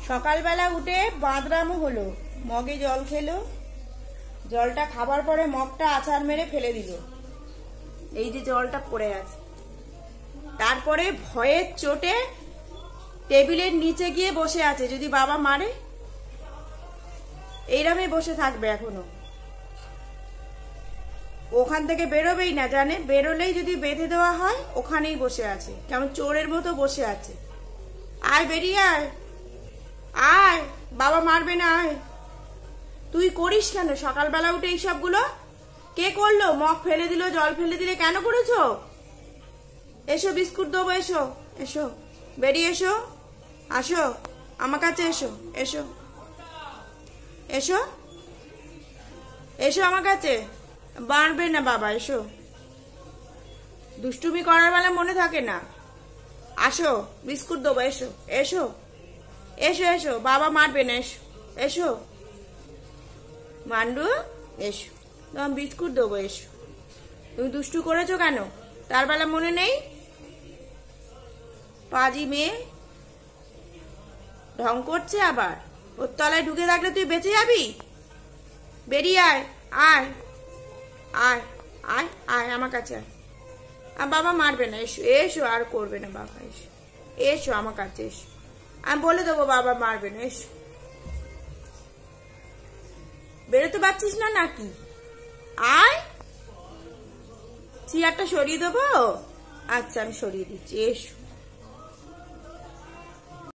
সকালবেলা উঠে বাঁদরামও হলো, মগে জল খেলো, জলটা খাবার পরে মগটা আছাড় মেরে ফেলে দিল, এই যে জলটা পড়ে আছে। তারপরে ভয়ের চোটে টেবিলের নিচে গিয়ে বসে আছে, যদি বাবা মারে এইরকমই বসে থাকবে এখনো। ওখান থেকে বেরোবেই না, জানে বেরোলেই যদি বেঁধে দেওয়া হয় ওখানেই বসে আছে, কেমন চোরের মতো বসে আছে। আয় বেরিয়ে আয়, আয়, বাবা মারবে না, আয়। তুই করিস কেন সকালবেলা উঠে এইসবগুলো? কে করলো? মগ ফেলে দিল, জল ফেলে দিলে, কেন করেছো? এসো বিস্কুট দেবো, এসো এসো, বেরিয়ে এসো, আসো আমার কাছে, এসো এসো এসো এসো আমার কাছে। মারবে না বাবা, এসো। দুষ্টুমি করার বেলা মনে থাকে না, আসো বিস্কুট দেবো, এসো এসো এসো এসো, বাবা মারবে না, এসো এসো মান্ডু, এসো, তোমার বিস্কুট দেবো, এসো। তুমি দুষ্টু করেছো কেন? তার বেলা মনে নেই? পাজি মেয়ে ঢং করছে আবার। ওর তলায় ঢুকে থাকলে তুই বেঁচে যাবি? বেরিয়ে আয়, আয় আয় আয় আয় আমার কাছে আয়। আর বাবা মারবে না, এসো এসো, আর করবে না বাবা, এসো এসো আমার কাছে, এসো। আমি বলে দেবো বাবা মারবে না, এসো। বেরোতে পারছিস না নাকি? আয়, চেয়ারটা সরিয়ে দেবো? আচ্ছা আমি সরিয়ে দিচ্ছি, এসো।